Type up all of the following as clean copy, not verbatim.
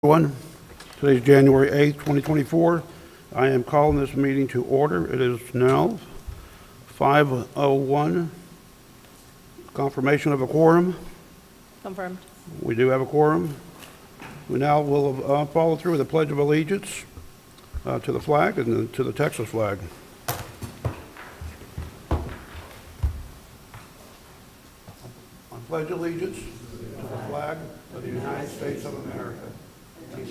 Everyone, today's January 8th, 2024. I am calling this meeting to order. It is now 5:01. Confirmation of a quorum. Confirmed. We do have a quorum. We now will follow through with the Pledge of Allegiance to the flag and then to the Texas flag. I pledge allegiance to the flag of the United States of America. We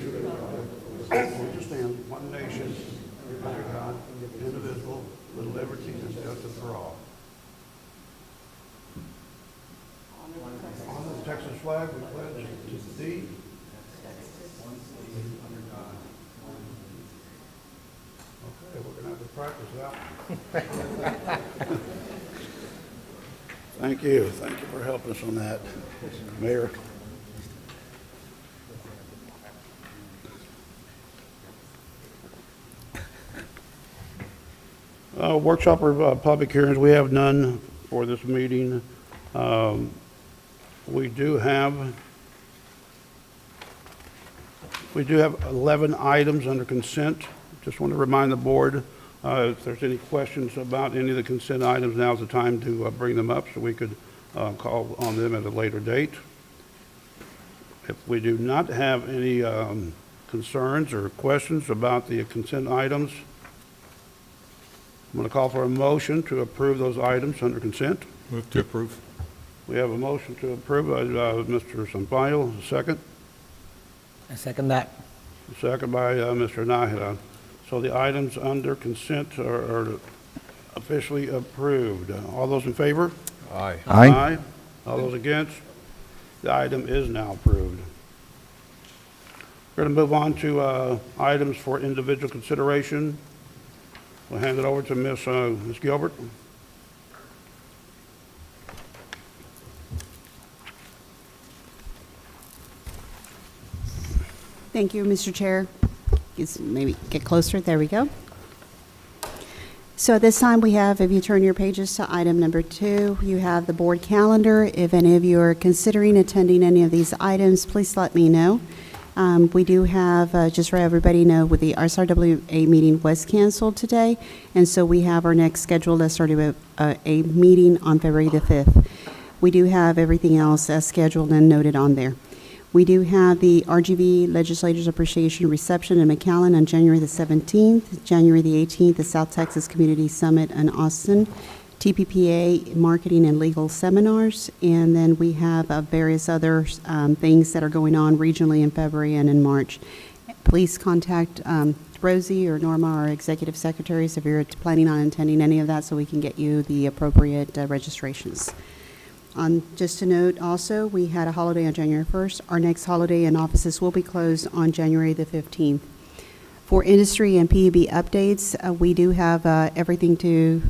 just stand one nation, under God, indivisible, with liberty and justice for all. On the Texas flag, we pledge to thee. Okay, we're going to have to practice that one. Thank you for helping us on that, Mayor. Workshop or public hearings, we have none for this meeting. We do have 11 items under consent. Just want to remind the board, if there's any questions about any of the consent items, now's the time to bring them up so we could call on them at a later date. If we do not have any concerns or questions about the consent items, I'm going to call for a motion to approve those items under consent. Move to approve. We have a motion to approve by Mr. Sampaio, second. I second that. Second by Mr. Nahida. So the items under consent are officially approved. All those in favor? Aye. Aye. All those against? The item is now approved. We're going to move on to items for individual consideration. We'll hand it over to Ms. Gilbert. Thank you, Mr. Chair. Just maybe get closer. There we go. So at this time, we have, if you turn your pages to item number 2, you have the board calendar. If any of you are considering attending any of these items, please let me know. We do have, just for everybody know, with the RSRWA meeting was canceled today, and so we have our next scheduled SRWA meeting on February the 5th. We do have everything else as scheduled and noted on there. We do have the RGV Legislators Appreciation Reception in McAllen on January the 17th, January the 18th, the South Texas Community Summit in Austin, TPPA Marketing and Legal Seminars, and then we have various other things that are going on regionally in February and in March. Please contact Rosie or Norma, our executive secretaries, if you're planning on attending any of that so we can get you the appropriate registrations. Just to note also, we had a holiday on January 1st. Our next holiday and offices will be closed on January the 15th. For industry and PUB updates, we do have everything to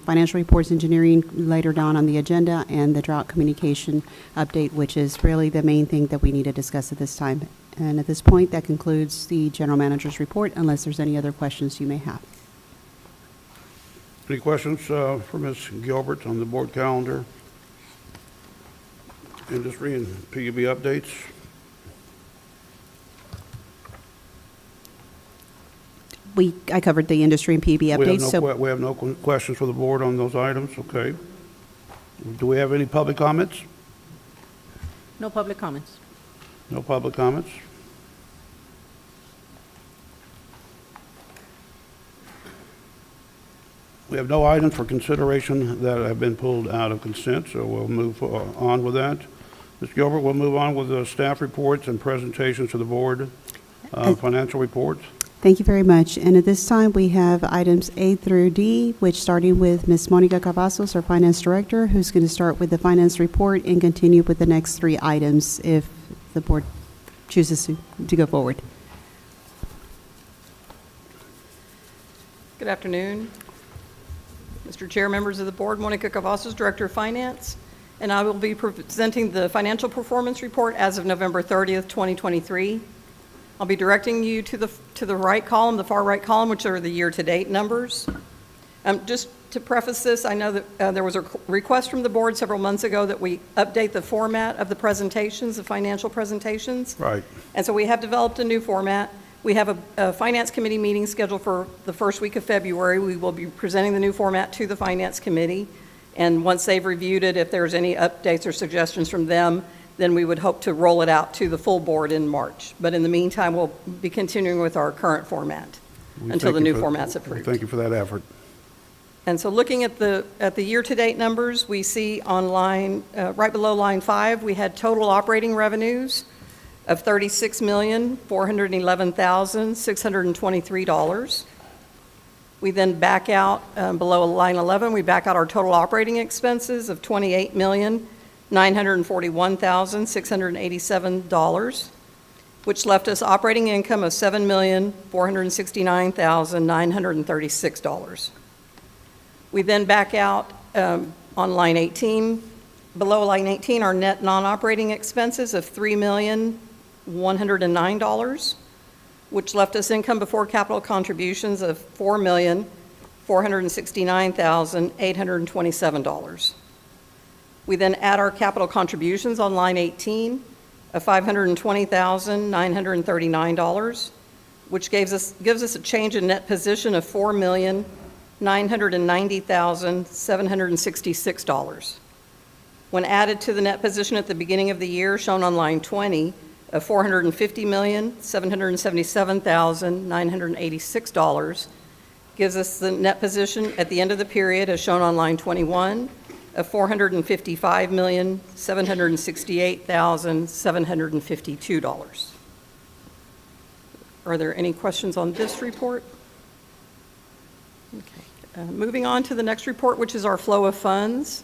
financial reports engineering later down on the agenda, and the drought communication update, which is really the main thing that we need to discuss at this time. And at this point, that concludes the general manager's report, unless there's any other questions you may have. Any questions for Ms. Gilbert on the board calendar? Industry and PUB updates? I covered the industry and PUB updates. We have no questions for the board on those items. Okay. Do we have any public comments? No public comments. No public comments. We have no items for consideration that have been pulled out of consent, so we'll move on with that. Ms. Gilbert, we'll move on with the staff reports and presentations to the board, financial reports. Thank you very much. And at this time, we have items A through D, which starting with Ms. Monica Cavazos, our Finance Director, who's going to start with the finance report and continue with the next 3 items if the board chooses to go forward. Good afternoon. Mr. Chair, members of the board, Monica Cavazos, Director of Finance, and I will be presenting the financial performance report as of November 30th, 2023. I'll be directing you to the right column, the far right column, which are the year-to-date numbers. Just to preface this, I know that there was a request from the board several months ago that we update the format of the presentations, the financial presentations. Right. And so we have developed a new format. We have a Finance Committee meeting scheduled for the first week of February. We will be presenting the new format to the Finance Committee. And once they've reviewed it, if there's any updates or suggestions from them, then we would hope to roll it out to the full board in March. But in the meantime, we'll be continuing with our current format We until thank the you new for- format's we approved. Thank you for that effort. And so looking at the year-to-date numbers, we see on line, right below line 5, we had total operating revenues of $36,411,623. We then back out, below line 11, we back out our total operating expenses of $28,941,687, which left us operating income of $7,469,936. We then back out on line 18, below line 18, our net non-operating expenses of $3,109, which left us income before capital contributions of $4,469,827. We then add our capital contributions on line 18 of $520,939, which gives us a change in net position of $4,990,766. When added to the net position at the beginning of the year, shown on line 20, of $450,777,986, gives us the net position at the end of the period, as shown on line 21, of $455,768,752. Are there any questions on this report? Okay. Moving on to the next report, which is our flow of funds.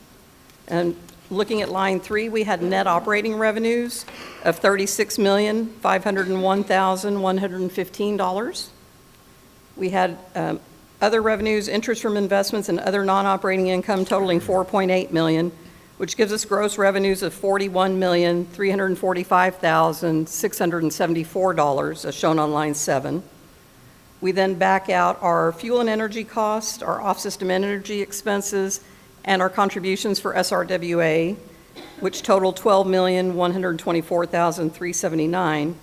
And looking at line 3, we had net operating revenues of $36,501,115. We had other revenues, interest from investments, and other non-operating income totaling $4.8 million, which gives us gross revenues of $41,345,674, as shown on line 7. We then back out our fuel and energy costs, our off-system energy expenses, and our contributions for SRWA, which totaled $12,124,379,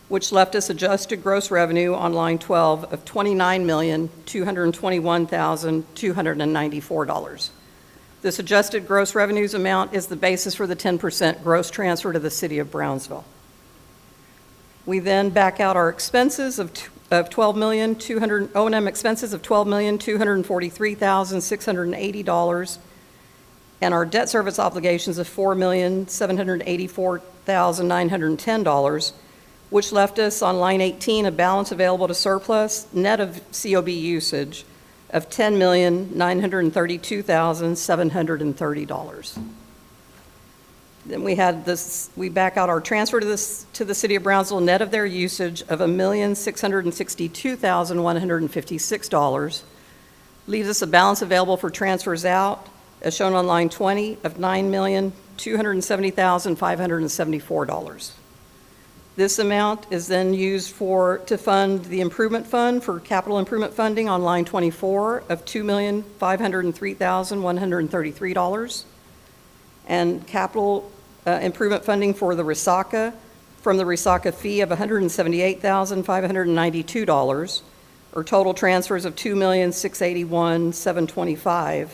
which left us adjusted gross revenue on line 12 of $29,221,294. This adjusted gross revenues amount is the basis for the 10% gross transfer to the city of Brownsville. We then back out our expenses of O&M expenses of $12,243,680, and our debt service obligations of $4,784,910, which left us on line 18 a balance available to surplus net of COB usage of $10,932,730. Then we back out our transfer to the city of Brownsville net of their usage of $1,662,156, leaves us a balance available for transfers out, as shown on line 20, of $9,270,574. This amount is then used to fund the improvement fund for capital improvement funding on line 24 of $2,503,133, and capital improvement funding for the Resaca from the Resaca fee of $178,592, or total transfers of $2,681,725,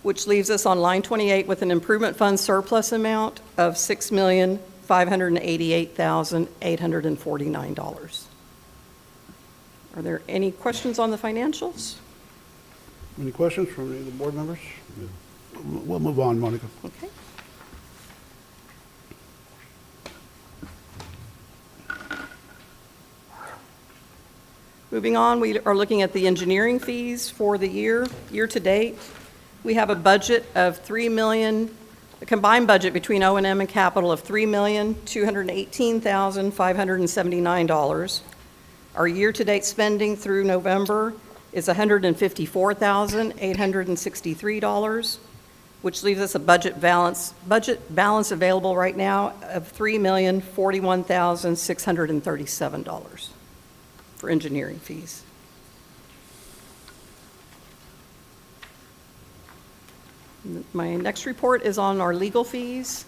which leaves us on line 28 with an improvement fund surplus amount of $6,588,849. Are there any questions on the financials? Any questions from any of the board members? We'll move on, Monica. Okay. Moving on, we are looking at the engineering fees for the year to date. We have a budget of a combined budget between O&M and capital of $3,218,579. Our year-to-date spending through November is $154,863, which leaves us a budget balance available right now of $3,041,637 for engineering fees. My next report is on our legal fees.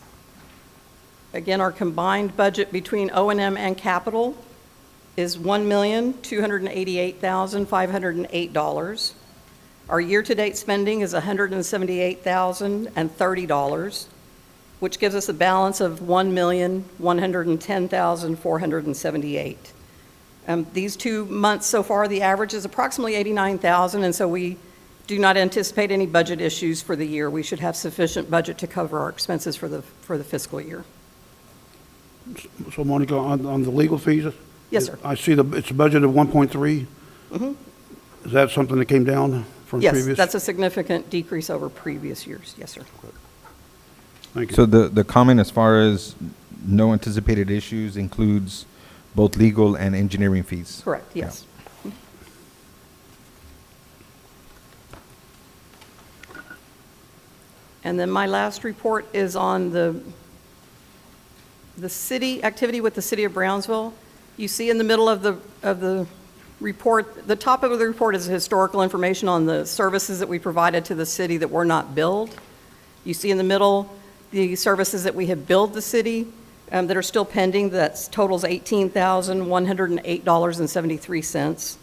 Again, our combined budget between O&M and capital is $1,288,508. Our year-to-date spending is $178,030, which gives us a balance of $1,110,478. These 2 months so far, the average is approximately $89,000, and so we do not anticipate any budget issues for the year. We should have sufficient budget to cover our expenses for the fiscal year. So Monica, on the legal fees? Yes, sir. I see it's a budget of 1.3. Is that something that came down from previous? Yes, that's a significant decrease over previous years. Yes, sir. Thank you. So the comment as far as no anticipated issues includes both legal and engineering fees? Correct, yes. And then my last report is on the city activity with the city of Brownsville. You see in the middle of the report, the top of the report is historical information on the services that we provided to the city that were not billed. You see in the middle the services that we have billed the city that are still pending. That totals $18,108.73.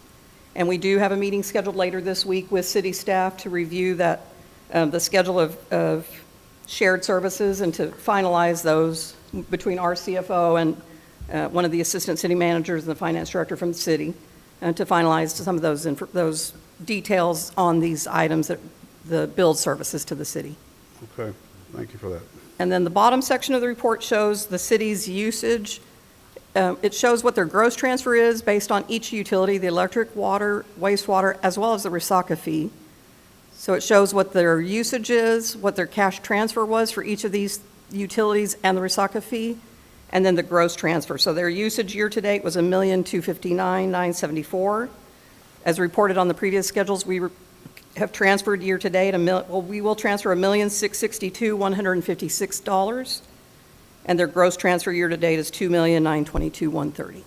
And we do have a meeting scheduled later this week with city staff to review that, the schedule of shared services and to finalize those between our CFO and one of the assistant city managers and the finance director from the city, and to finalize some of those details on these items, that the billed services to the city. Okay, thank you for that. And then the bottom section of the report shows the city's usage. It shows what their gross transfer is based on each utility, the electric, water, wastewater, as well as the Resaca fee. So it shows what their usage is, what their cash transfer was for each of these utilities and the Resaca fee, and then the gross transfer. So their usage year-to-date was $1,259,974. As reported on the previous schedules, we have transferred year-to-date, we will transfer $1,662,156, and their gross transfer year-to-date is $2,922,130.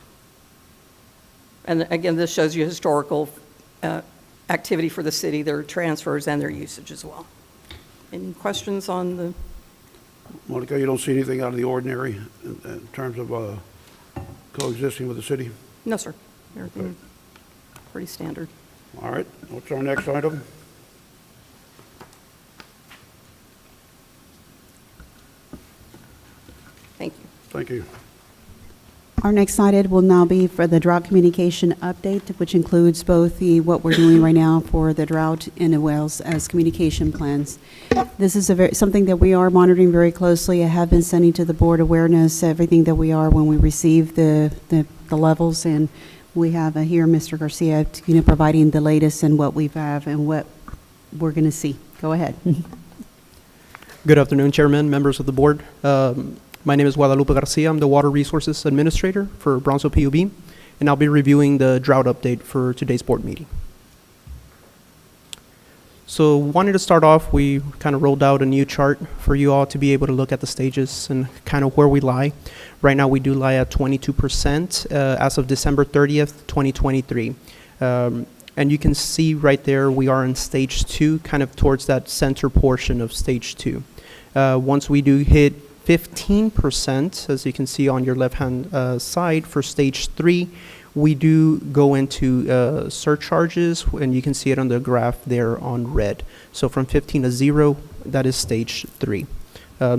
And again, this shows you historical activity for the city, their transfers and their usage as well. Any questions on the? Monica, you don't see anything out of the ordinary in terms of coexisting with the city? No, sir. Everything pretty standard. All right, what's our next item? Thank you. Thank you. Our next item will now be for the drought communication update, which includes both what we're doing right now for the drought and as well as communication plans. This is something that we are monitoring very closely. I have been sending to the board awareness everything that we are when we receive the levels, and we have here Mr. Garcia, providing the latest and what we have and what we're going to see. Go ahead. Good afternoon, Chairman, members of the board. My name is Guadalupe Garcia. I'm the Water Resources Administrator for Brownsville PUB, and I'll be reviewing the drought update for today's board meeting. So wanted to start off, we kind of rolled out a new chart for you all to be able to look at the stages and kind of where we lie. Right now we do lie at 22% as of December 30th, 2023. And you can see right there we are in stage 2, kind of towards that center portion of stage 2. Once we do hit 15%, as you can see on your left-hand side for stage 3, we do go into surcharges, and you can see it on the graph there on red. So from 15 to 0, that is stage 3.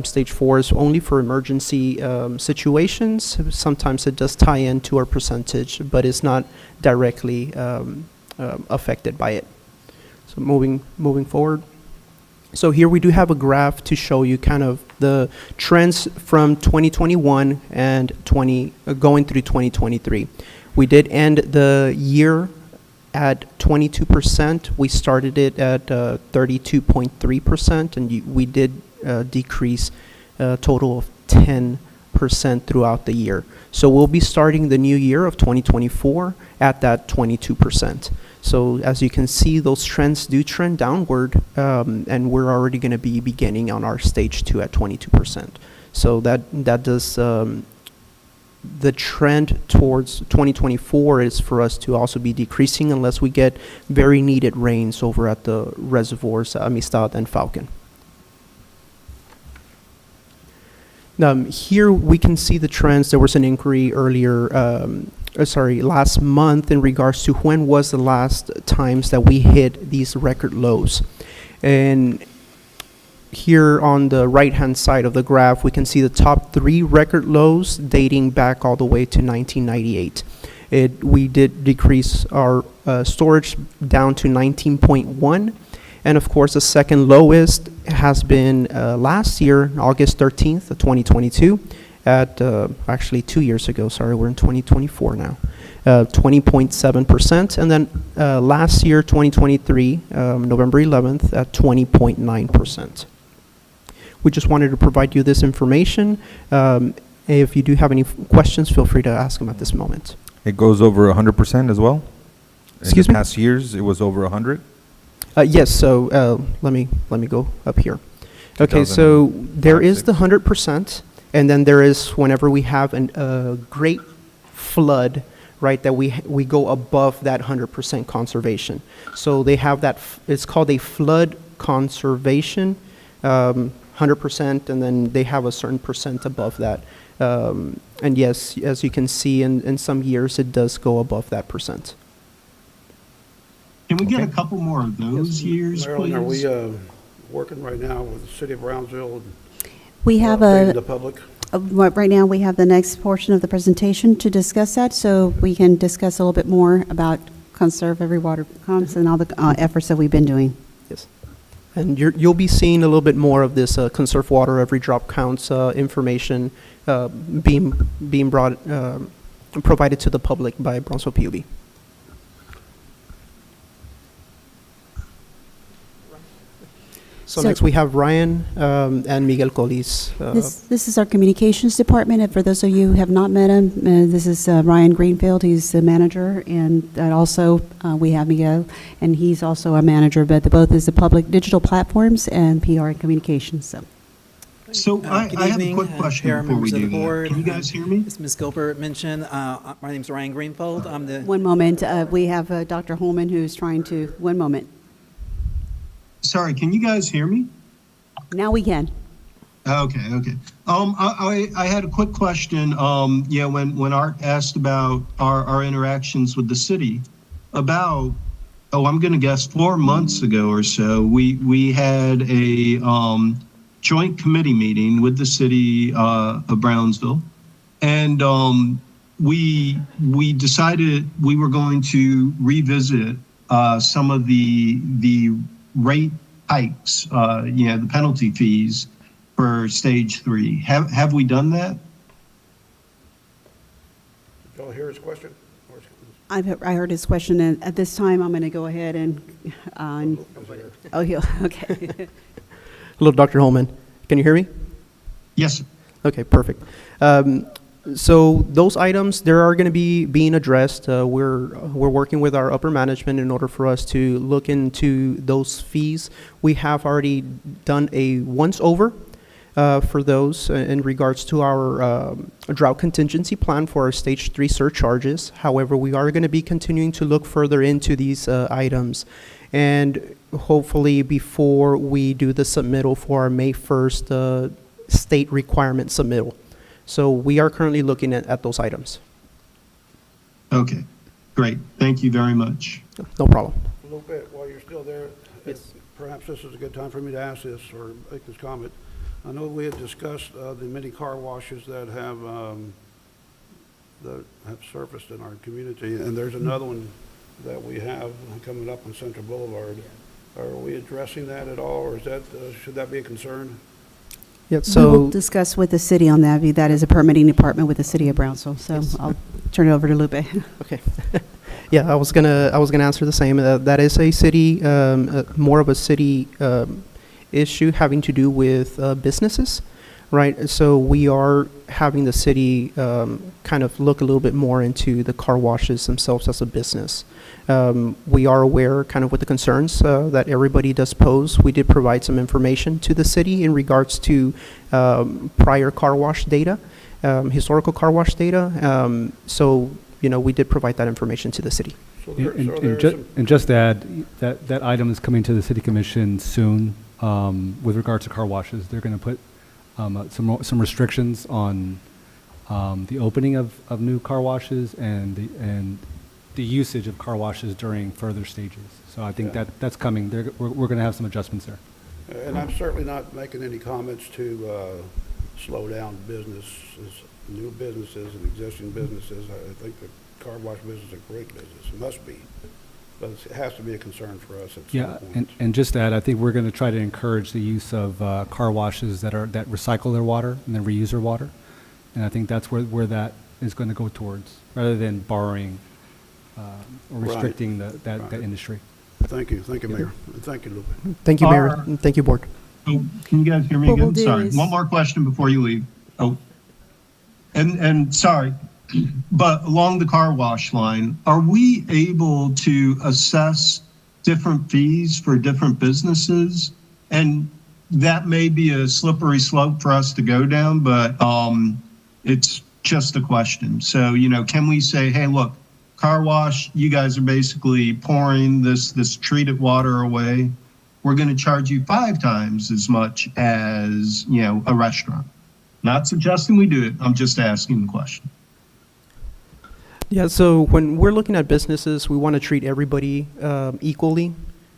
Stage 4 is only for emergency situations. Sometimes it does tie into our percentage, but it's not directly affected by it. So moving forward. So here we do have a graph to show you kind of the trends from 2021 and going through 2023. We did end the year at 22%. We started it at 32.3%, and we did decrease a total of 10% throughout the year. So we'll be starting the new year of 2024 at that 22%. So as you can see, those trends do trend downward, and we're already going to be beginning on our stage 2 at 22%. So that does, the trend towards 2024 is for us to also be decreasing unless we get very needed rains over at the reservoirs, Amistad and Falcon. Here we can see the trends. There was an inquiry earlier, last month in regards to when was the last times that we hit these record lows. And here on the right-hand side of the graph, we can see the top 3 record lows dating back all the way to 1998. We did decrease our storage down to 19.1. And of course, the second lowest has been last year, August 13th of 2022, at actually 2 years ago, sorry, we're in 2024 now, 20.7%. And then last year, 2023, November 11th, at 20.9%. We just wanted to provide you this information. If you do have any questions, feel free to ask them at this moment. It goes over 100% as well? Excuse In me? the past years, it was over 100? Yes, so let me go up here. Okay, so there is the 100%, and then there is whenever we have a great flood, right, that we go above that 100% conservation. So they have that, it's called a flood conservation, 100%, and then they have a certain percent above that. And yes, as you can see, in some years, it does go above that percent. Can we get a couple more of those years, Marilyn, are we please? working right now with the city of Brownsville? We have updating a, the public? right now, we have the next portion of the presentation to discuss that, so we can discuss a little bit more about Conserve Every Water Counts and all the efforts that we've been doing. Yes. And you'll be seeing a little bit more of this Conserve Water Every Drop Counts information being brought, provided to the public by Brownsville PUB. So next we have Ryan and Miguel Colis. This is our communications department, and for those of you who have not met him, this is Ryan Greenfield. He's the manager, and also we have Miguel, and he's also our manager, but both is the public digital platforms and PR and communications. So I Good have a evening, quick question Chair, before we members of do the that. board. Can you guys hear me? As Ms. Gilbert mentioned, my name is Ryan Greenfold. I'm the One moment, we have Dr. Holman who's trying to, one moment. Sorry, can you guys hear me? Now we can. Okay. I had a quick question. When Art asked about our interactions with the city, about, I'm going to guess 4 months ago or so, we had a joint committee meeting with the city of Brownsville, and we decided we were going to revisit some of the rate hikes, the penalty fees for stage 3. Have we done that? Did y'all hear his question? I heard his question, and at this time, I'm going to go ahead and, okay. Hello, Dr. Holman. Can you hear me? Yes, sir. Okay, perfect. So those items, they are going to be being addressed. We're working with our upper management in order for us to look into those fees. We have already done a once-over for those in regards to our drought contingency plan for our Stage 3 surcharges. However, we are going to be continuing to look further into these items. And hopefully before we do the submittal for our May 1st state requirement submittal. So we are currently looking at those items. Okay, great. Thank you very much. No problem. A little bit, while you're still there, perhaps this is a good time for me to ask this or make this comment. I know we had discussed the many car washes that have surfaced in our community, and there's another one that we have coming up on Central Boulevard. Are we addressing that at all, or is that should that be a concern? Yeah, We will so discuss with the city on that. That is a permitting department with the city of Brownsville, so I'll turn it over to Lupe. okay. Yeah, I was gonna answer the same. That is a city, more of a city issue having to do with businesses, right? So we are having the city kind of look a little bit more into the car washes themselves as a business. We are aware kind of with the concerns that everybody does pose. We did provide some information to the city in regards to prior car wash data, historical car wash data. So, we did provide that information to the city. So And just to add, that item is coming to the City Commission soon with regards to car washes. They're going to put some restrictions on the opening of new car washes and the usage of car washes during further stages. So I think Yeah. that's coming. We're going to have some adjustments there. And I'm certainly not making any comments to slow down businesses, new businesses and existing businesses. I think the car wash business is a great business. It must be. But it has to be a concern for us at some Yeah, point. and just that, I think we're going to try to encourage the use of car washes that recycle their water and then reuse their water. And I think that's where that is going to go towards, rather than borrowing or Right. restricting that Right. industry. Thank you, Mayor. And thank you, Lupe. Thank you, Mayor, Are- and thank you, Board. Oh, can you guys hear me What we'll again? do Sorry. is- One more question before you leave. Oh, and sorry, but along the car wash line, are we able to assess different fees for different businesses? And that may be a slippery slope for us to go down, but it's just a question. So, can we say, hey, look, car wash, you guys are basically pouring this treated water away. We're going to charge you 5 times as much as, a restaurant. Not suggesting we do it. I'm just asking the question. Yeah, so when we're looking at businesses, we want to treat everybody equally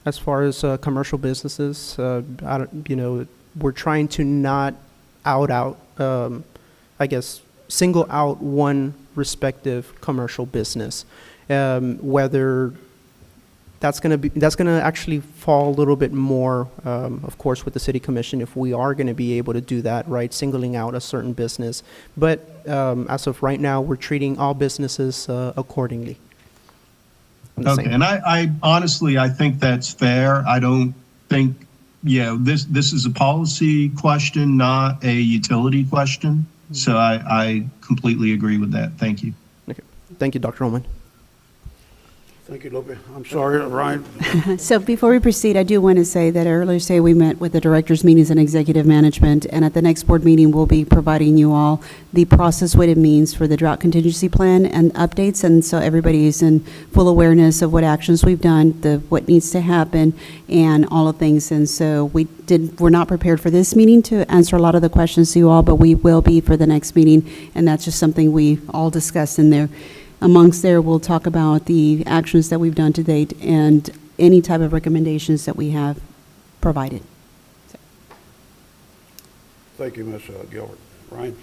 as far as commercial businesses. We're trying to not single out one respective commercial business. Whether that's going to actually fall a little bit more, of course, with the city commission if we are going to be able to do that, right? Singling out a certain business. But as of right now, we're treating all businesses accordingly. Okay, and I honestly, I think that's fair. I don't think, this is a policy question, not a utility question. So I completely agree with that. Thank you. Okay. Thank you, Dr. Ullman. Thank you, Lupe. I'm sorry, Ryan. So before we proceed, I do want to say that earlier today we met with the directors' meetings and executive management, and at the next board meeting, we'll be providing you all the process, what it means for the drought contingency plan and updates, and so everybody is in full awareness of what actions we've done, what needs to happen, and all of things. And so we're not prepared for this meeting to answer a lot of the questions to you all, but we will be for the next meeting, and that's just something we all discussed in there. Amongst there, we'll talk about the actions that we've done to date and any type of recommendations that we have provided. Thank you, Ms. Gilbert. Ryan?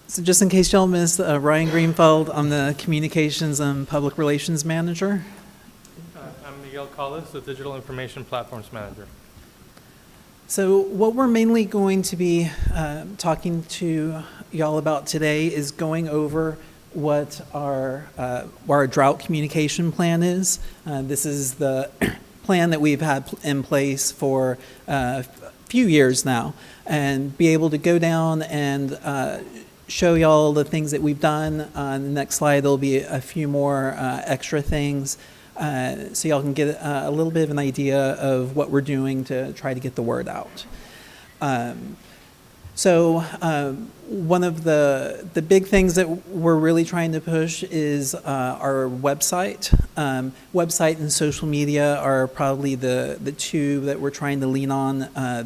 So just in case y'all missed, Ryan Greenfeld, I'm the Communications and Public Relations Manager. I'm Miguel Callis, the Digital Information Platforms Manager. So what we're mainly going to be talking to y'all about today is going over what our drought communication plan is. This is the plan that we've had in place for a few years now, and be able to go down and show y'all the things that we've done. On the next slide, there'll be a few more extra things, so y'all can get a little bit of an idea of what we're doing to try to get the word out. So one of the big things that we're really trying to push is our website. Website and social media are probably the two that we're trying to lean on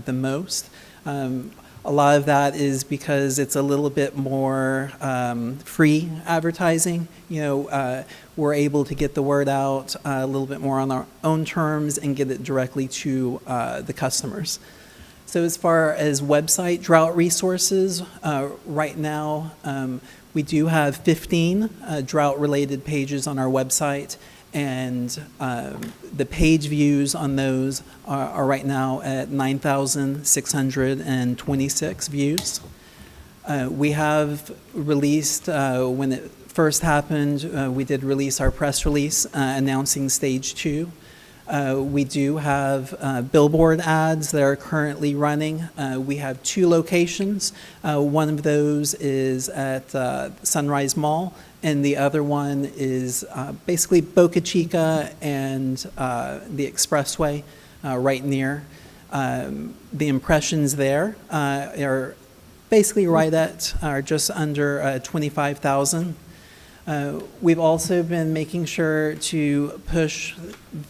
the most. A lot of that is because it's a little bit more free advertising. We're able to get the word out a little bit more on our own terms and get it directly to the customers. So as far as website drought resources, right now we do have 15 drought-related pages on our website, and the page views on those are right now at 9,626 views. We have released, when it first happened, we did release our press release announcing Stage 2. We do have billboard ads that are currently running. We have 2 locations. One of those is at Sunrise Mall, and the other one is basically Boca Chica and the Expressway right near. The impressions there are basically right at, are just under 25,000. We've also been making sure to push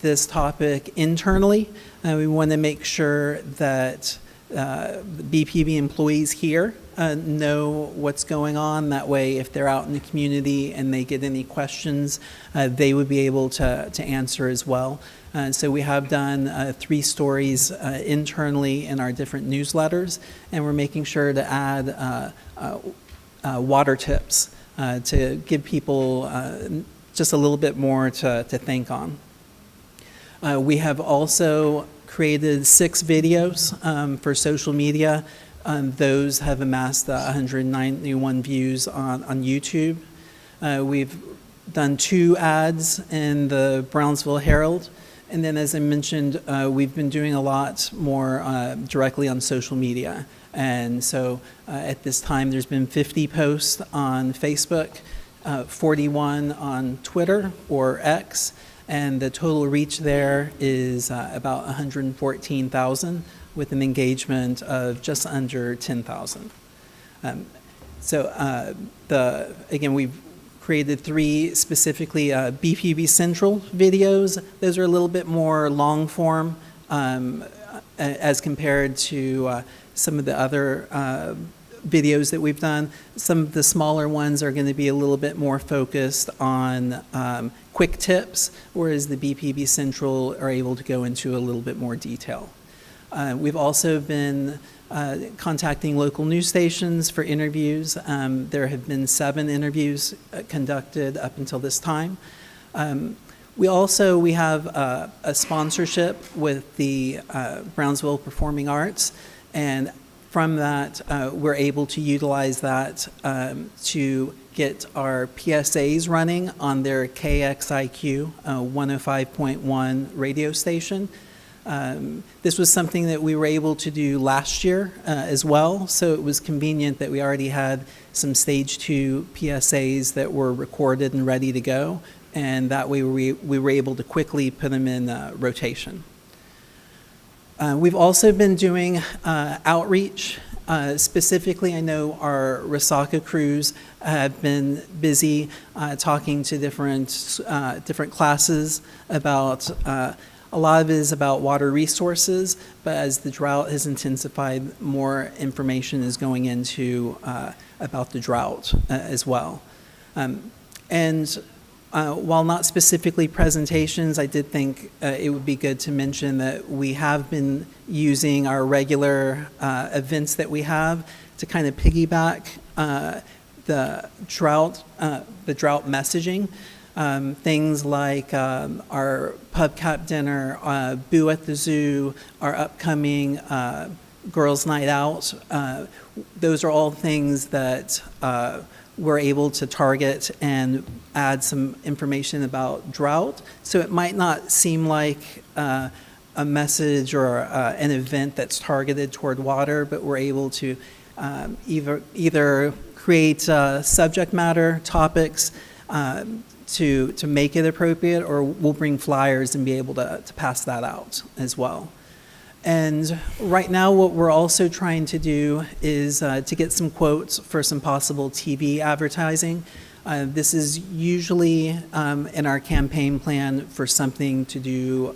this topic internally. We want to make sure that the BPB employees here know what's going on. That way, if they're out in the community and they get any questions, they would be able to answer as well. So we have done 3 stories internally in our different newsletters, and we're making sure to add water tips to give people just a little bit more to think on. We have also created 6 videos for social media. Those have amassed 191 views on YouTube. We've done 2 ads in the Brownsville Herald. And then, as I mentioned, we've been doing a lot more directly on social media. And so at this time, there's been 50 posts on Facebook, 41 on Twitter or X, and the total reach there is about 114,000 with an engagement of just under 10,000. Again, we've created 3 specifically BPB Central videos. Those are a little bit more long form as compared to some of the other videos that we've done. Some of the smaller ones are going to be a little bit more focused on quick tips, whereas the BPB Central are able to go into a little bit more detail. We've also been contacting local news stations for interviews. There have been 7 interviews conducted up until this time. We have a sponsorship with the Brownsville Performing Arts, and from that, we're able to utilize that to get our PSAs running on their KXIQ 105.1 radio station. This was something that we were able to do last year as well, so it was convenient that we already had some Stage 2 PSAs that were recorded and ready to go, and that way we were able to quickly put them in rotation. We've also been doing outreach. Specifically, I know our Resaca crews have been busy talking to different classes about a lot of it is about water resources, but as the drought has intensified, more information is going into about the drought as well. While not specifically presentations, I did think it would be good to mention that we have been using our regular events that we have to kind of piggyback the drought messaging. Things like our PubCap dinner, Boo at the Zoo, our upcoming Girls' Night Out. Those are all things that we're able to target and add some information about drought. So it might not seem like a message or an event that's targeted toward water, but we're able to either create subject matter topics to make it appropriate, or we'll bring flyers and be able to pass that out as well. And right now what we're also trying to do is to get some quotes for some possible TV advertising. This is usually in our campaign plan for something to do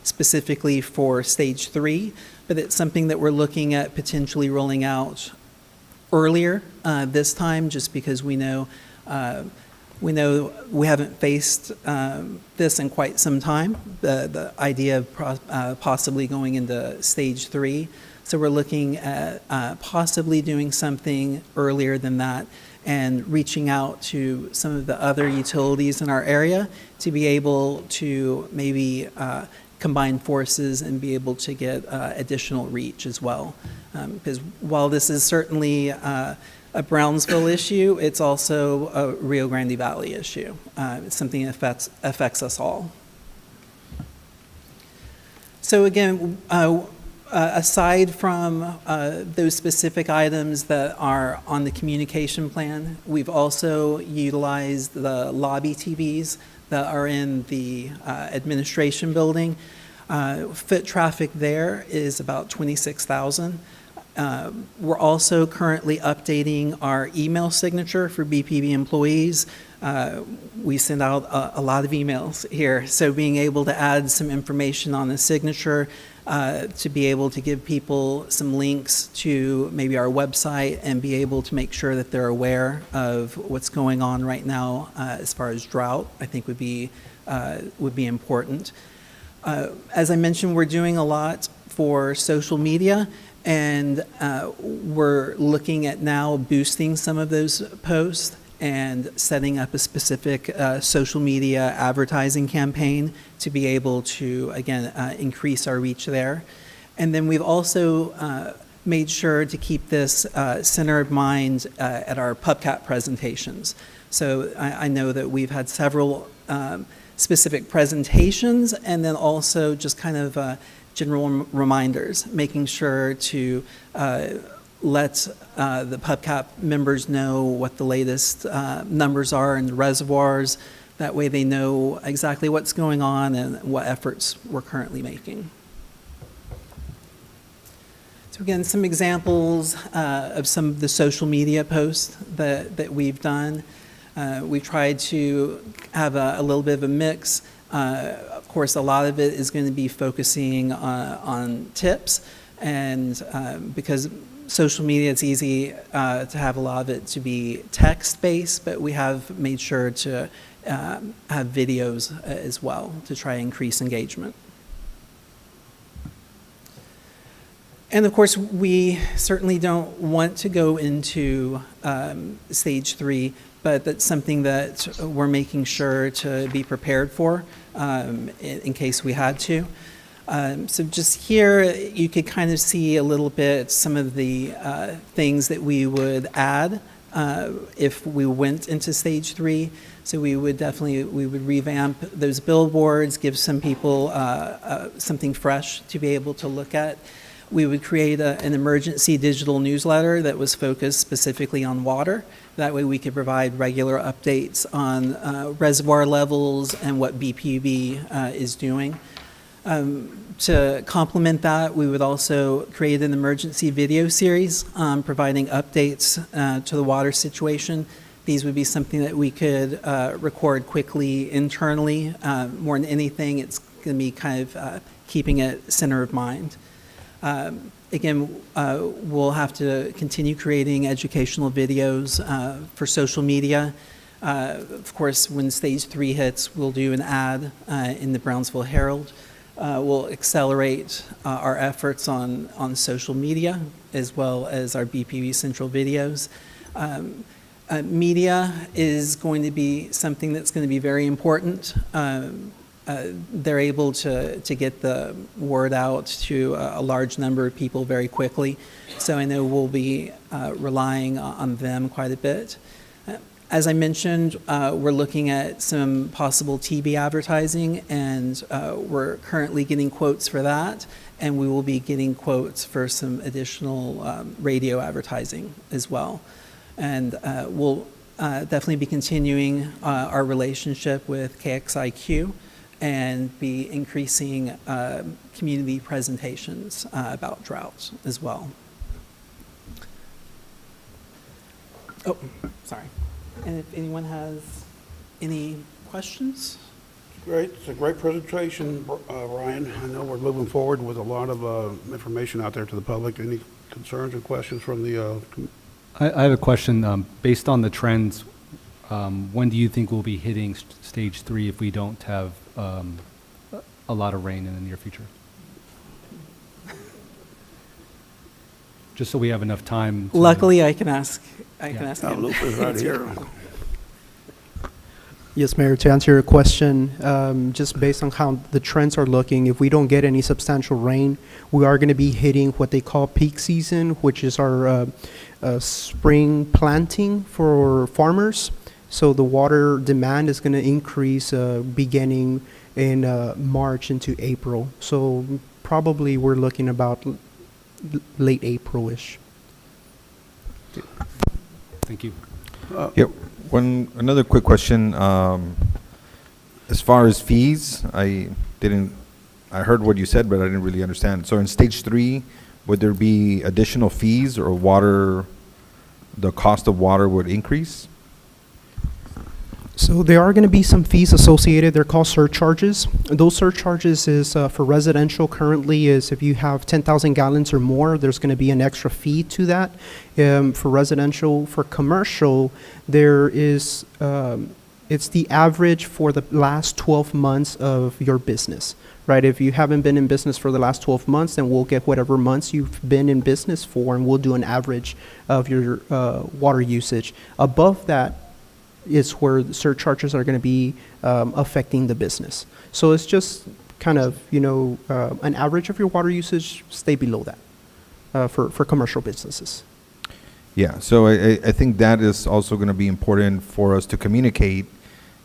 specifically for Stage 3, but it's something that we're looking at potentially rolling out earlier this time, just because we know we haven't faced this in quite some time, the idea of possibly going into Stage 3. So we're looking at possibly doing something earlier than that and reaching out to some of the other utilities in our area to be able to maybe combine forces and be able to get additional reach as well. Because while this is certainly a Brownsville issue, it's also a Rio Grande Valley issue. It's something that affects us all. So again, aside from those specific items that are on the communication plan, we've also utilized the lobby TVs that are in the administration building. Foot traffic there is about 26,000. We're also currently updating our email signature for BPB employees. we send out a lot of emails here. So being able to add some information on the signature, to be able to give people some links to maybe our website and be able to make sure that they're aware of what's going on right now as far as drought, I think would be important. As I mentioned, we're doing a lot for social media, and we're looking at now boosting some of those posts and setting up a specific social media advertising campaign to be able to, again, increase our reach there. And then we've also made sure to keep this center of mind at our PubCat presentations. So I know that we've had several specific presentations, and then also just kind of general reminders, making sure to let the PubCat members know what the latest numbers are in the reservoirs. That way they know exactly what's going on and what efforts we're currently making. So again, some examples of some of the social media posts that we've done. We've tried to have a little bit of a mix. Of course, a lot of it is going to be focusing on tips, and because social media, it's easy to have a lot of it to be text-based, but we have made sure to have videos as well to try and increase engagement. And of course, we certainly don't want to go into stage 3, but that's something that we're making sure to be prepared for in case we had to. So just here, you could kind of see a little bit some of the things that we would add if we went into stage 3. So we would revamp those billboards, give some people something fresh to be able to look at. We would create an emergency digital newsletter that was focused specifically on water. That way we could provide regular updates on reservoir levels and what BPUB is doing. To complement that, we would also create an emergency video series providing updates to the water situation. These would be something that we could record quickly internally. More than anything, it's going to be kind of keeping it center of mind. Again, we'll have to continue creating educational videos for social media. Of course, when stage 3 hits, we'll do an ad in the Brownsville Herald. We'll accelerate our efforts on social media as well as our BPUB Central videos. Media is going to be something that's going to be very important. They're able to get the word out to a large number of people very quickly. So I know we'll be relying on them quite a bit. As I mentioned, we're looking at some possible TV advertising, and we're currently getting quotes for that, and we will be getting quotes for some additional radio advertising as well. And we'll definitely be continuing our relationship with KXIQ and be increasing community presentations about droughts as well. Oh, sorry. And if anyone has any questions? Great. It's a great presentation, Ryan. I know we're moving forward with a lot of information out there to the public. Any concerns or questions from the I have a question. Based on the trends, when do you think we'll be hitting stage 3 if we don't have a lot of rain in the near future? Just so we have enough time. Luckily, I can ask him. Luke is right here. Yes, Mayor, to answer your question, just based on how the trends are looking, if we don't get any substantial rain, we are going to be hitting what they call peak season, which is our spring planting for farmers. So the water demand is going to increase beginning in March into April. So probably we're looking about late April-ish. Thank you. Yep. Another quick question. As far as fees, I heard what you said, but I didn't really understand. So in stage 3, would there be additional fees, or the cost of water would increase? So there are going to be some fees associated. They're called surcharges. Those surcharges is for residential currently is if you have 10,000 gallons or more, there's going to be an extra fee to that. For residential, for commercial, there is it's the average for the last 12 months of your business, right? If you haven't been in business for the last 12 months, then we'll get whatever months you've been in business for, and we'll do an average of your water usage. Above that is where the surcharges are going to be affecting the business. So it's just kind of, an average of your water usage, stay below that for commercial businesses. Yeah, so I think that is also going to be important for us to communicate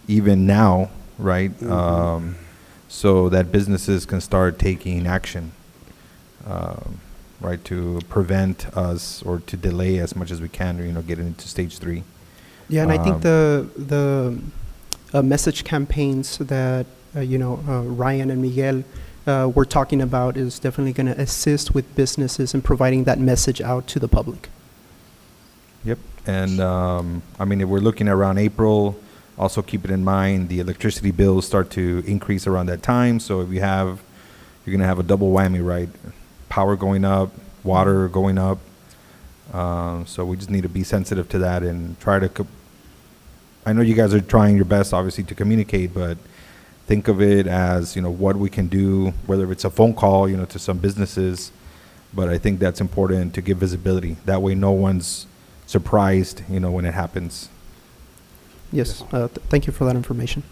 even now, right? So that businesses can start taking action, right, to prevent us or to delay as much as we can, getting into stage 3. Yeah, and I think the message campaigns that, Ryan and Miguel were talking about is definitely going to assist with businesses in providing that message out to the public. Yep, and if we're looking around April, also keep it in mind the electricity bills start to increase around that time. So if you're going to have a double whammy, right? Power going up, water going up. So we just need to be sensitive to that and try to. I know you guys are trying your best, obviously, to communicate, but think of it as what we can do, whether it's a phone call, to some businesses. But I think that's important to give visibility. That way, no one's surprised, when it happens. Yes, thank you for that information.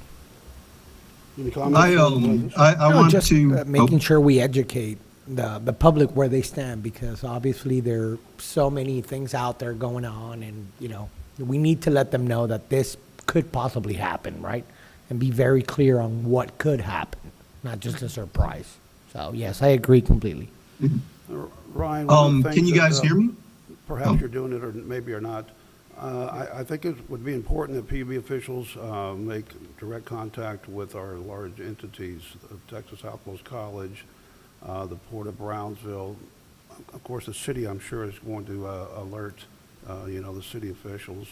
Any comments? I want just to making sure we educate the public where they stand, because obviously there are so many things out there going on, and we need to let them know that this could possibly happen, right? And be very clear on what could happen, not just a surprise. So yes, I agree completely. Ryan, one of the can things you guys that, hear me? Perhaps you're doing it or maybe or not. I think it would be important that PUB officials make direct contact with our large entities, Texas Southmost College, the Port of Brownsville. Of course, the city, I'm sure, is going to alert, the city officials.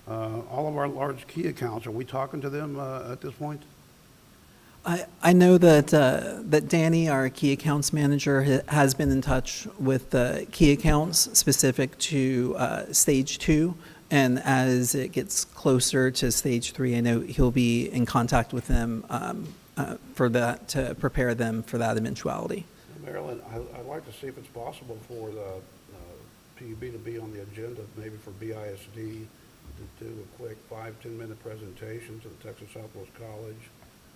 All of our large key accounts, are we talking to them at this point? I know that Danny, our key accounts manager, has been in touch with the key accounts specific to stage 2. And as it gets closer to stage 3, I know he'll be in contact with them for that, to prepare them for that eventuality. Marilyn, I'd like to see if it's possible for the PUB to be on the agenda, maybe for BISD, to do a quick 5-10 minute presentation to the Texas Southmost College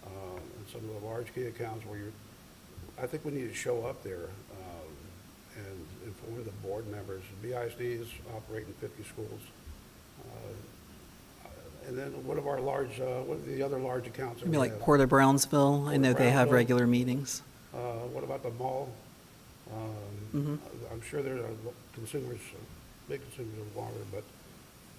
and some of the large key accounts where I think we need to show up there and inform the board members. BISD is operating 50 schools. And then what of our large, what are the other large accounts? Maybe like Port of Brownsville. I know they have Brownsville. regular meetings. What about the mall? Mhm. I'm sure there are consumers, big consumers of water, but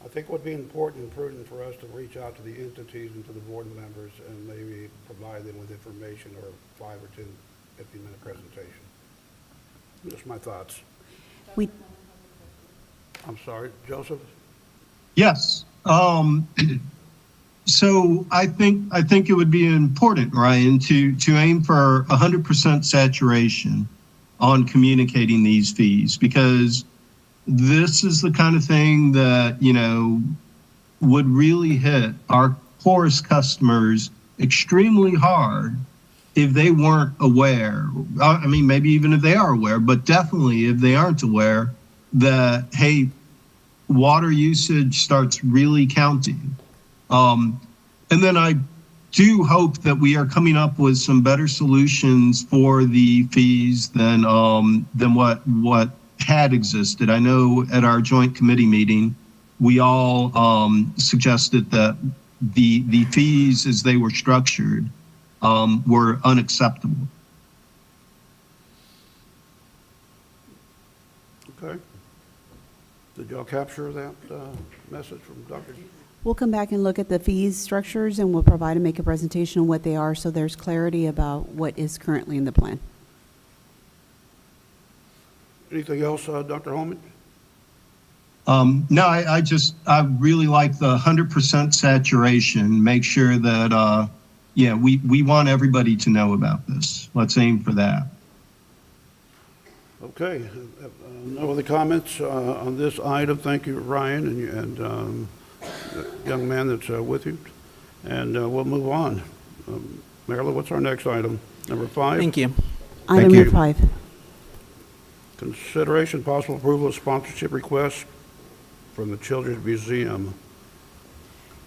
I think it would be important and prudent for us to reach out to the entities and to the board members and maybe provide them with information or 5 or 10, 15-minute presentation. Just my thoughts. We, I'm sorry, Joseph? Yes. So I think it would be important, Ryan, to aim for 100% saturation on communicating these fees, because this is the kind of thing that, would really hit our poorest customers extremely hard if they weren't aware. I mean, maybe even if they are aware, but definitely if they aren't aware that, hey, water usage starts really counting. And then I do hope that we are coming up with some better solutions for the fees than what had existed. I know at our joint committee meeting, we all suggested that the fees as they were structured were unacceptable. Okay. Did y'all capture that message from Dr. we'll come back and look at the fees structures, and we'll provide and make a presentation on what they are, so there's clarity about what is currently in the plan. Anything else, Dr. Holman? No, I really like the 100% saturation. Make sure that, yeah, we want everybody to know about this. Let's aim for that. Okay, no other comments on this item. Thank you, Ryan, and the young man that's with you. And we'll move on. Marilyn, what's our next item? Number 5? Thank you. Item you. number 5. Consideration possible approval of sponsorship request from the Children's Museum.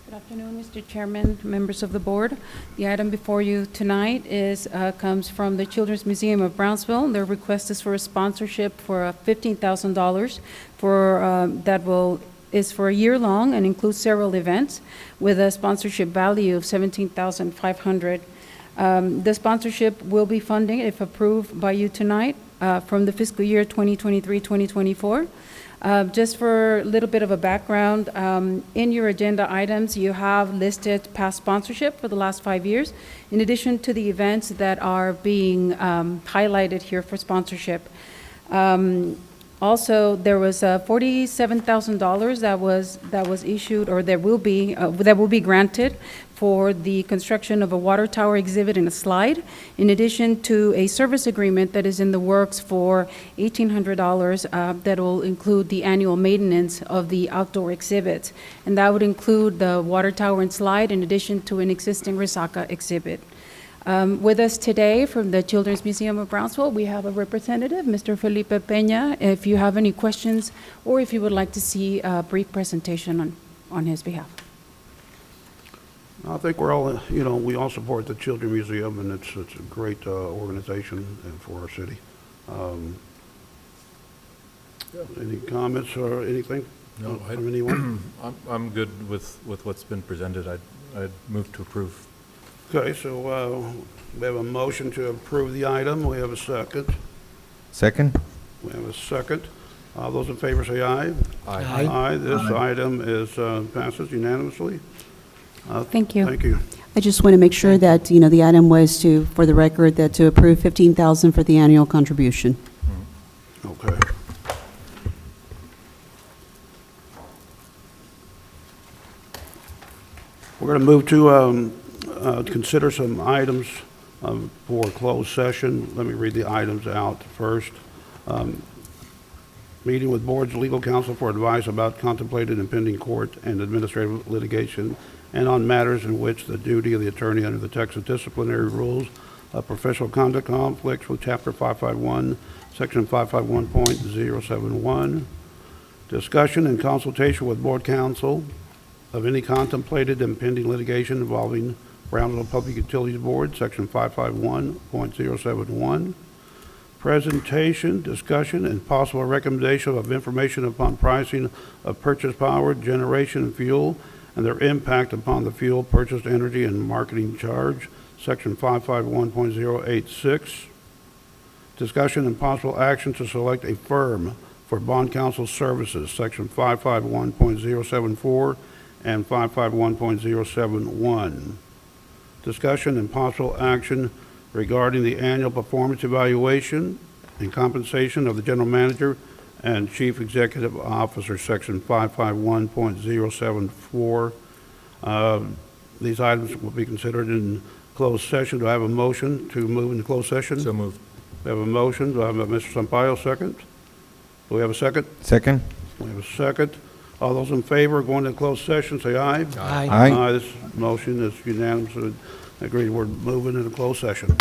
Good afternoon, Mr. Chairman, members of the board. The item before you tonight comes from the Children's Museum of Brownsville. Their request is for a sponsorship for $15,000 is for a year long and includes several events with a sponsorship value of $17,500. The sponsorship will be funding, if approved by you tonight, from the fiscal year 2023-2024. Just for a little bit of a background, in your agenda items, you have listed past sponsorship for the last 5 years, in addition to the events that are being highlighted here for sponsorship. Also, there was $47,000 that was issued, or that will be granted for the construction of a water tower exhibit and a slide, in addition to a service agreement that is in the works for $1,800 that will include the annual maintenance of the outdoor exhibits. And that would include the water tower and slide in addition to an existing Resaca exhibit. With us today from the Children's Museum of Brownsville, we have a representative, Mr. Felipe Peña. If you have any questions or if you would like to see a brief presentation on his behalf. I think we're all, we all support the Children's Museum, and it's a great organization for our city. Any comments or anything No, from anyone? I'm good with what's been presented. I'd move to approve. Okay, so we have a motion to approve the item. We have a second. Second? We have a second. All those in favor say aye. Aye. Aye. This item is passes unanimously. Thank you. Thank you. I just want to make sure that, the item was for the record, that to approve $15,000 for the annual contribution. Okay. We're going to move to consider some items for closed session. Let me read the items out first. Meeting with board's legal counsel for advice about contemplated and pending court and administrative litigation and on matters in which the duty of the attorney under the Texas disciplinary rules of professional conduct conflicts with Chapter 551, Section 551.071. Discussion and consultation with board counsel of any contemplated and pending litigation involving Brownsville Public Utilities Board, Section 551.071. Presentation, discussion, and possible recommendation of information upon pricing of purchased power, generation, and fuel, and their impact upon the fuel, purchased energy, and marketing charge, Section 551.086. Discussion and possible action to select a firm for bond counsel services, Section 551.074 and 551.071. Discussion and possible action regarding the annual performance evaluation and compensation of the general manager and chief executive officer, Section 551.074. These items will be considered in closed session. Do I have a motion to move into closed session? So moved. We have a motion. Do I have Mr. Sampaio second? Do we have a second? Second? We have a second. All those in favor of going to closed session, say aye. Aye. Aye. This motion is unanimous. Agreed. We're moving into closed session.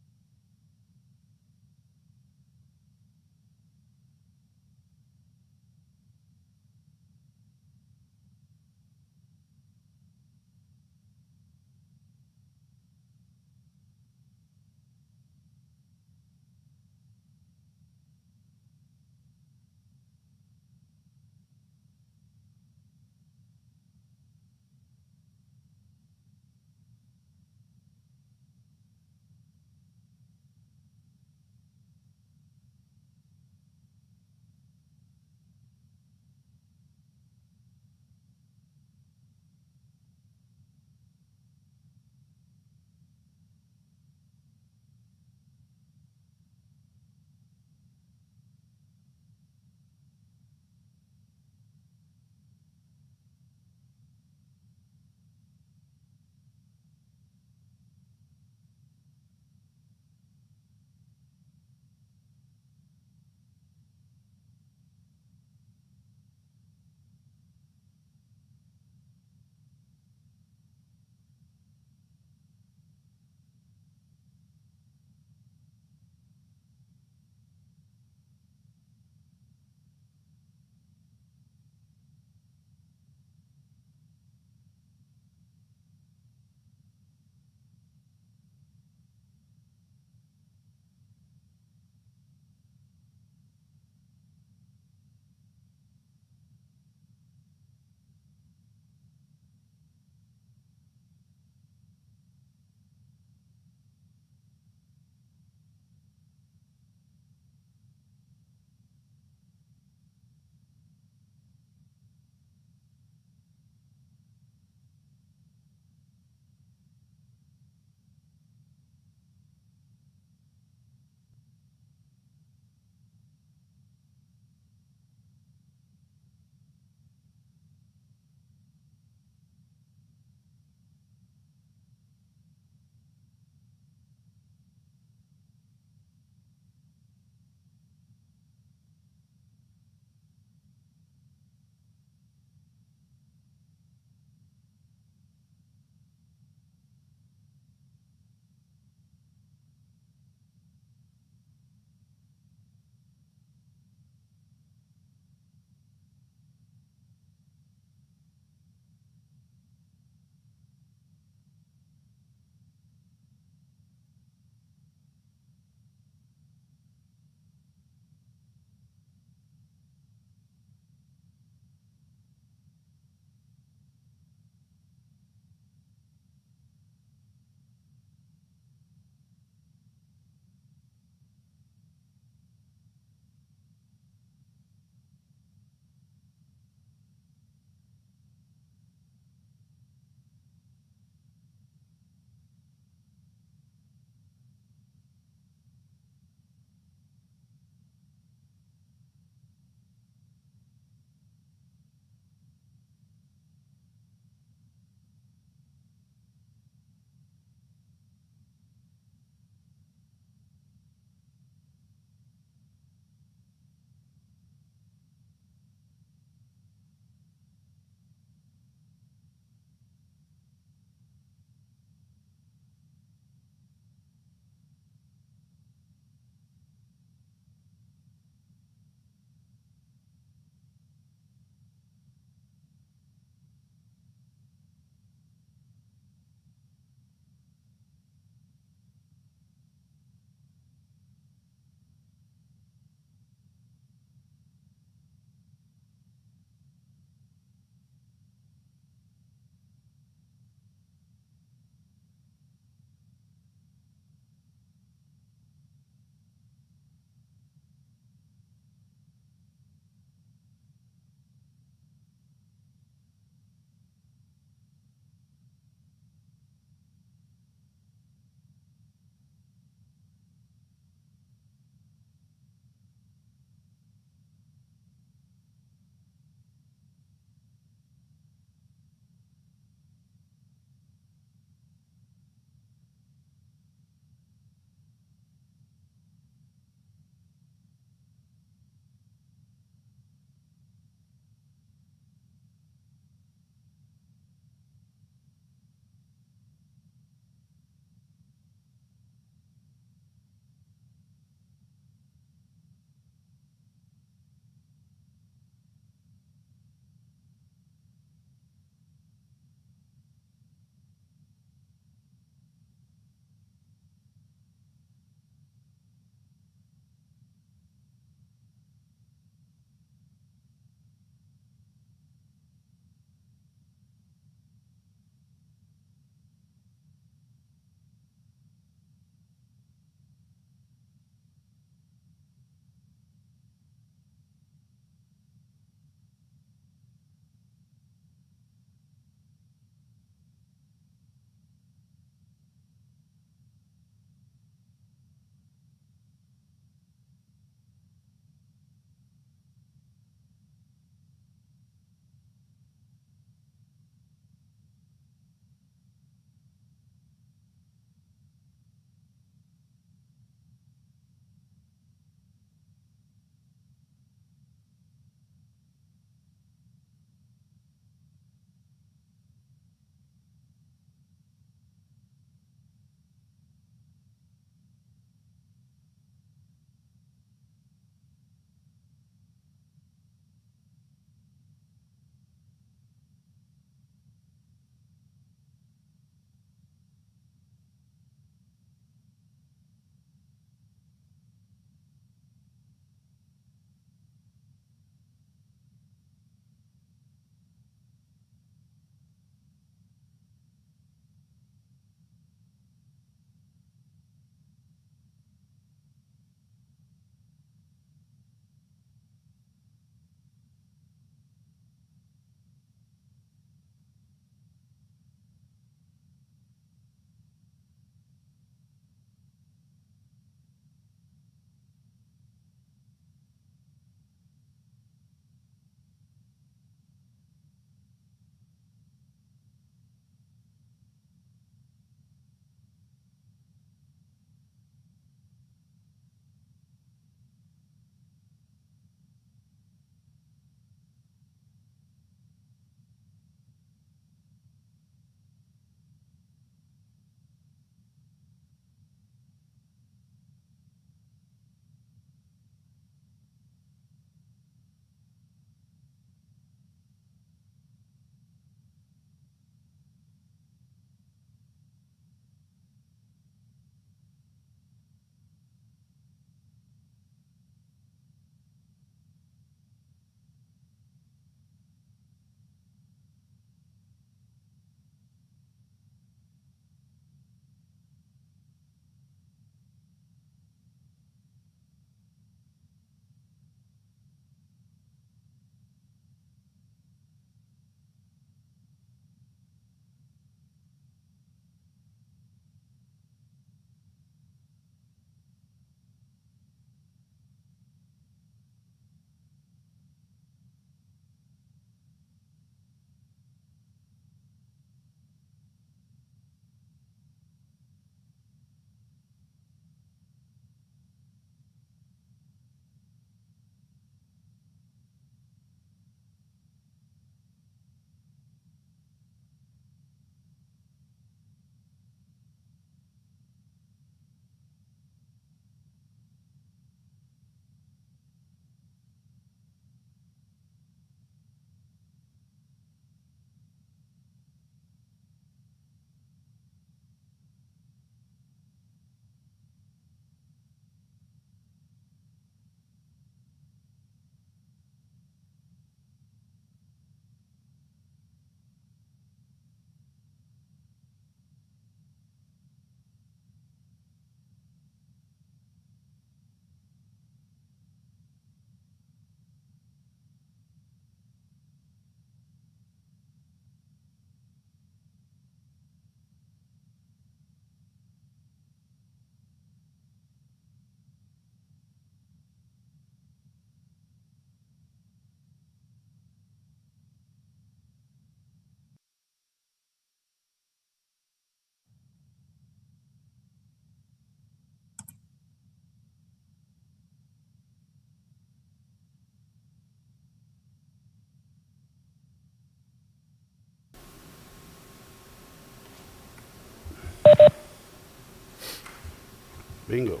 Bingo.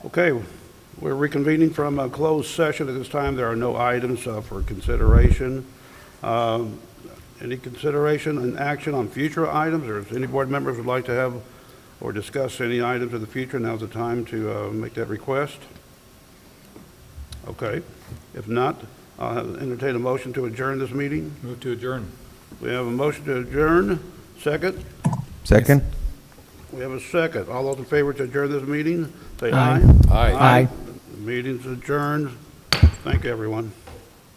Okay, we're reconvening from a closed session. At this time, there are no items for consideration. Any consideration and action on future items, or if any board members would like to have or discuss any items in the future, now's the time to make that request. Okay. If not, I'll entertain a motion to adjourn this meeting. Move to adjourn. We have a motion to adjourn. Second? Second? We have a second. All those in favor to adjourn this meeting, say Aye. aye. Aye. Meeting's adjourned. Thank you, everyone.